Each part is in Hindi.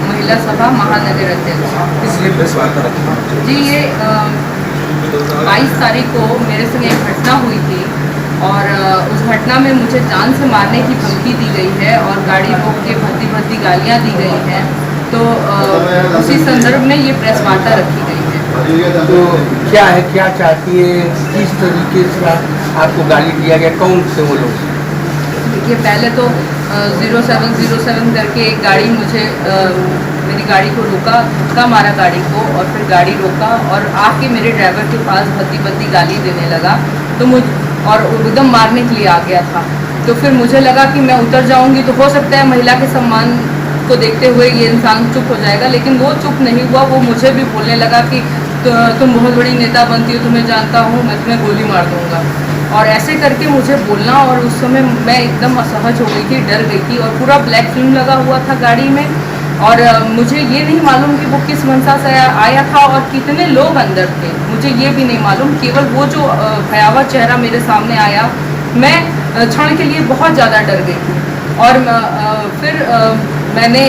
महिला सभा महानगर अध्यक्ष। इसलिए प्रेस वार्ता रखी जी, ये 22 तारीख को मेरे संग एक घटना हुई थी और उस घटना में मुझे जान से मारने की धमकी दी गई है और गाड़ी रोक के भद्दी भद्दी गालियाँ दी गई हैं। तो उसी संदर्भ में ये प्रेस वार्ता रखी गई है। तो क्या है, क्या चाहती है, किस तरीके से आपको गाली दिया गया, कौन से वो लोग? देखिए, पहले तो 0707 करके एक गाड़ी मुझे मेरी गाड़ी को रोका, धक्का मारा गाड़ी को और फिर गाड़ी रोका और आके मेरे ड्राइवर के पास भद्दी भद्दी गाली देने लगा। तो और एकदम मारने के लिए आ गया था। तो फिर मुझे लगा कि मैं उतर जाऊंगी तो हो सकता है महिला के सम्मान को देखते हुए ये इंसान चुप हो जाएगा, लेकिन वो चुप नहीं हुआ। वो मुझे भी बोलने लगा कि तुम बहुत बड़ी नेता बनती हो, तुम्हें जानता हूँ, मैं तुम्हें गोली मार दूँगा। और ऐसे करके मुझे बोलना, और उस समय मैं एकदम असहज हो गई थी, डर गई थी और पूरा ब्लैक फिल्म लगा हुआ था गाड़ी में। और मुझे ये नहीं मालूम कि वो किस मंशा से आया था और कितने लोग अंदर थे, मुझे ये भी नहीं मालूम। केवल वो जो भयावह चेहरा मेरे सामने आया, मैं क्षण के लिए बहुत ज़्यादा डर गई थी। और फिर मैंने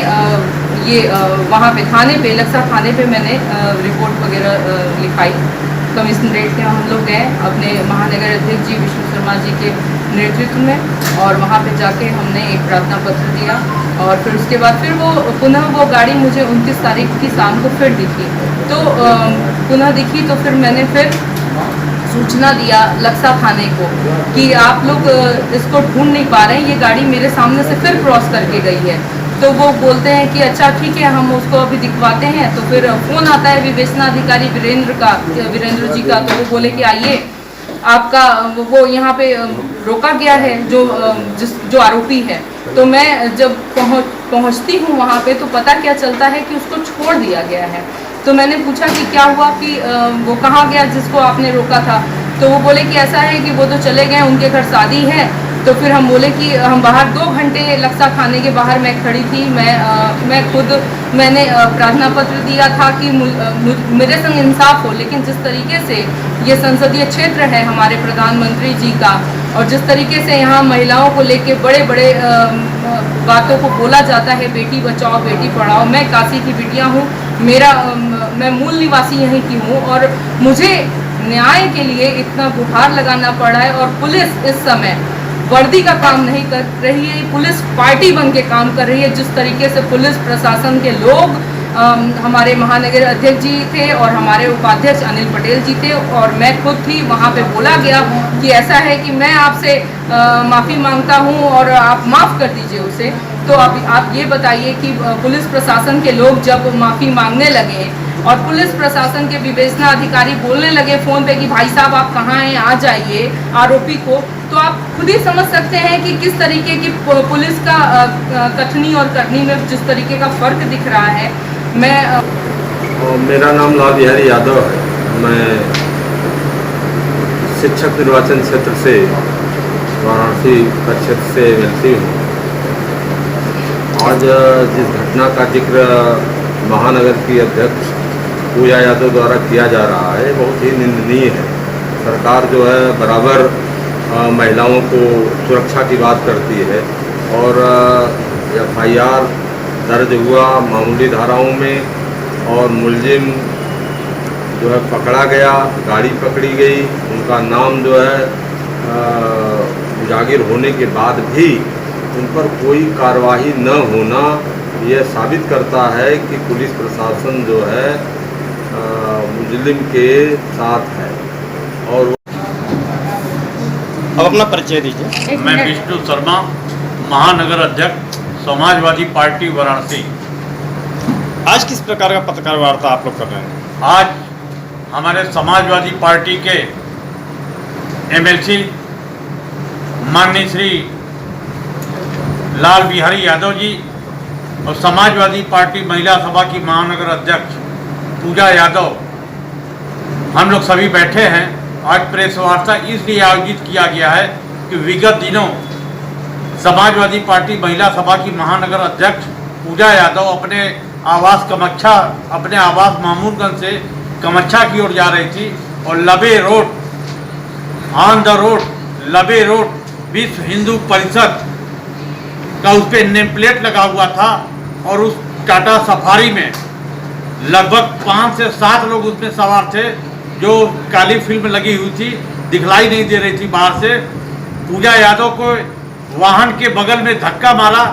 वहाँ पे थाने पे, लक्सा थाने पे मैंने रिपोर्ट वगैरह लिखाई। कमिश्नरेट के हम लोग गए अपने महानगर अध्यक्ष जी विष्णु शर्मा जी के नेतृत्व में और वहाँ पे जाके हमने एक प्रार्थना पत्र दिया। और फिर उसके बाद फिर पुनः वो गाड़ी मुझे 29 तारीख की शाम को फिर दिखी। तो पुनः दिखी तो फिर मैंने फिर सूचना दिया लक्सा थाने को कि आप लोग इसको ढूंढ नहीं पा रहे हैं, ये गाड़ी मेरे सामने से फिर क्रॉस करके गई है। तो वो बोलते हैं कि अच्छा ठीक है, हम उसको अभी दिखवाते हैं। तो फिर फ़ोन आता है विवेचना अधिकारी वीरेंद्र जी का। तो वो बोले कि आइए, आपका वो यहाँ पे रोका गया है जो आरोपी है। तो मैं जब पहुँचती हूँ वहाँ पे तो पता क्या चलता है कि उसको छोड़ दिया गया है। तो मैंने पूछा कि क्या हुआ, कि वो कहाँ गया जिसको आपने रोका था। तो वो बोले कि ऐसा है कि वो तो चले गए, उनके घर शादी है। तो फिर हम बोले कि हम बाहर 2 घंटे लक्सा थाने के बाहर मैं खड़ी थी। मैं खुद मैंने प्रार्थना पत्र दिया था कि मेरे संग इंसाफ हो, लेकिन जिस तरीके से ये संसदीय क्षेत्र है हमारे प्रधानमंत्री जी का और जिस तरीके से यहाँ महिलाओं को लेके बड़े बड़े बातों को बोला जाता है, बेटी बचाओ बेटी पढ़ाओ। मैं काशी की बिटिया हूँ, मैं मूल निवासी यहीं की हूँ और मुझे न्याय के लिए इतना गुहार लगाना पड़ा है। और पुलिस इस समय वर्दी का काम नहीं कर रही है, पुलिस पार्टी बन के काम कर रही है। जिस तरीके से पुलिस प्रशासन के लोग हमारे महानगर अध्यक्ष जी थे और हमारे उपाध्यक्ष अनिल पटेल जी थे और मैं खुद थी, वहाँ पे बोला गया कि ऐसा है कि मैं आपसे माफ़ी मांगता हूँ और आप माफ़ कर दीजिए उसे। तो आप ये बताइए कि पुलिस प्रशासन के लोग जब माफ़ी मांगने लगे और पुलिस प्रशासन के विवेचना अधिकारी बोलने लगे फ़ोन पे कि भाई साहब आप कहाँ हैं, आ जाइए आरोपी को, तो आप खुद ही समझ सकते हैं कि किस तरीके की पुलिस का कथनी और करनी में जिस तरीके का फ़र्क दिख रहा है। मेरा नाम लाल बिहारी यादव है। मैं शिक्षक निर्वाचन क्षेत्र से, वाराणसी का क्षेत्र से एमएलसी हूँ। आज जिस घटना का जिक्र महानगर की अध्यक्ष पूजा यादव द्वारा किया जा रहा है, बहुत ही निंदनीय है। सरकार जो है बराबर महिलाओं को सुरक्षा की बात करती है और FIR दर्ज हुआ मामूली धाराओं में और मुलजिम जो है पकड़ा गया, गाड़ी पकड़ी गई, उनका नाम जो है उजागर होने के बाद भी उन पर कोई कार्रवाई न होना यह साबित करता है कि पुलिस प्रशासन जो है मुजरिम के साथ है। और अब अपना परिचय दीजिए। मैं विष्णु शर्मा, महानगर अध्यक्ष समाजवादी पार्टी वाराणसी। आज किस प्रकार का पत्रकार वार्ता आप लोग कर रहे हैं? आज हमारे समाजवादी पार्टी के MLC माननीय श्री लाल बिहारी यादव जी और समाजवादी पार्टी महिला सभा की महानगर अध्यक्ष पूजा यादव, हम लोग सभी बैठे हैं। आज प्रेस वार्ता इसलिए आयोजित किया गया है कि विगत दिनों समाजवादी पार्टी महिला सभा की महानगर अध्यक्ष पूजा यादव अपने आवास मामूरगंज से कमच्छा की ओर जा रही थी और लबे रोड ऑन द रोड लबे रोड विश्व हिंदू परिषद का उस पर नेम प्लेट लगा हुआ था और उस टाटा सफारी में लगभग 5 से 7 लोग उसमें सवार थे, जो काली फिल्म लगी हुई थी, दिखलाई नहीं दे रही थी बाहर से। पूजा यादव को वाहन के बगल में धक्का मारा।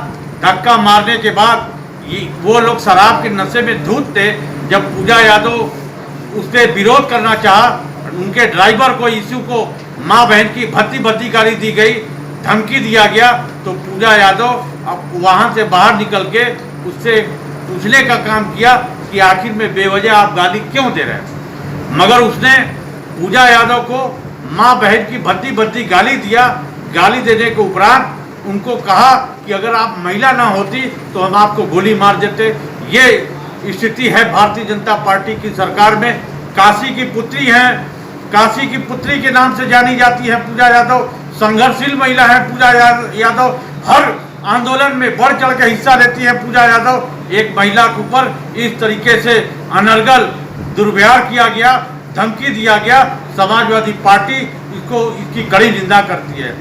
धक्का मारने के बाद वो लोग शराब के नशे में धुत थे। जब पूजा यादव उससे विरोध करना चाहा, उनके ड्राइवर को इशू को माँ बहन की भद्दी गाली दी गई, धमकी दिया गया, तो पूजा यादव अब वहाँ से बाहर निकल के उससे पूछने का काम किया कि आखिर में बेवजह आप गाली क्यों दे रहे हैं। मगर उसने पूजा यादव को माँ बहन की भद्दी गाली दिया। गाली देने के उपरांत उनको कहा कि अगर आप महिला ना होती तो हम आपको गोली मार देते। ये स्थिति है भारतीय जनता पार्टी की सरकार में। काशी की पुत्री हैं, काशी की पुत्री के नाम से जानी जाती है पूजा यादव। संघर्षशील महिला है पूजा यादव। हर आंदोलन में बढ़ चढ़ के हिस्सा लेती है पूजा यादव। एक महिला के ऊपर इस तरीके से अनर्गल दुर्व्यवहार किया गया, धमकी दिया गया। समाजवादी पार्टी इसकी कड़ी निंदा करती है।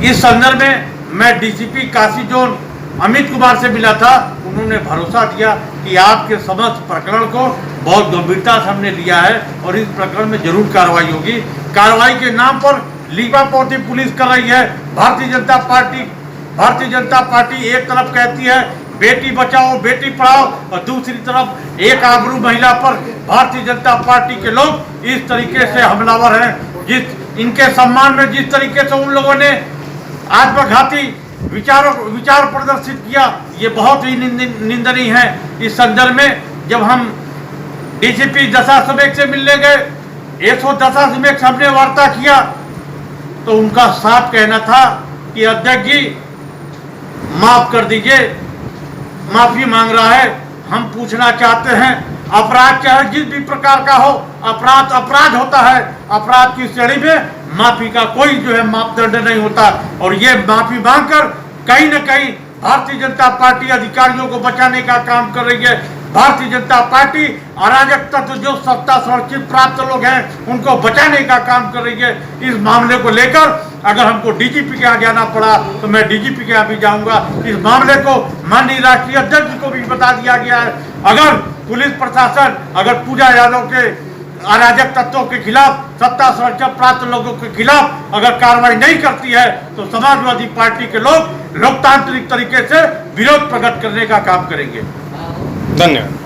इस संदर्भ में मैं डीसीपी काशी जोन अमित कुमार से मिला था। उन्होंने भरोसा दिया कि आपके समस्त प्रकरण को बहुत गंभीरता से हमने लिया है और इस प्रकरण में जरूर कार्रवाई होगी। कार्रवाई के नाम पर लीपापोती पुलिस कर रही है भारतीय जनता पार्टी एक तरफ कहती है बेटी बचाओ बेटी पढ़ाओ, और दूसरी तरफ एक आबरू महिला पर भारतीय जनता पार्टी के लोग इस तरीके से हमलावर हैं। इनके सम्मान में जिस तरीके से उन लोगों ने आत्मघाती विचार प्रदर्शित किया, ये बहुत ही निंदनीय है। इस संदर्भ में जब हम डीसीपी दशाश्वमेध से मिलने गए, 110 दशाश्वमेध से हमने वार्ता किया, तो उनका साफ कहना था कि अध्यक्ष जी माफ कर दीजिए, माफी मांग रहा है। हम पूछना चाहते हैं, अपराध चाहे जिस भी प्रकार का हो, अपराध होता है। अपराध की श्रेणी में माफी का कोई जो है मापदंड नहीं होता। और ये माफी मांगकर कहीं न कहीं भारतीय जनता पार्टी अधिकारियों को बचाने का काम कर रही है। भारतीय जनता पार्टी अराजक तत्व जो सत्ता सुरक्षित प्राप्त लोग हैं उनको बचाने का काम कर रही है। इस मामले को लेकर अगर हमको डीजीपी के यहाँ जाना पड़ा तो मैं डीजीपी के यहाँ भी जाऊंगा। इस मामले को माननीय राष्ट्रीय अध्यक्ष को भी बता दिया गया है। अगर पुलिस प्रशासन अगर पूजा यादव के अराजक तत्वों के खिलाफ, सत्ता सुरक्षा प्राप्त लोगों के खिलाफ अगर कार्रवाई नहीं करती है तो समाजवादी पार्टी के लोग लोकतांत्रिक तरीके से विरोध प्रकट करने का काम करेंगे। धन्यवाद।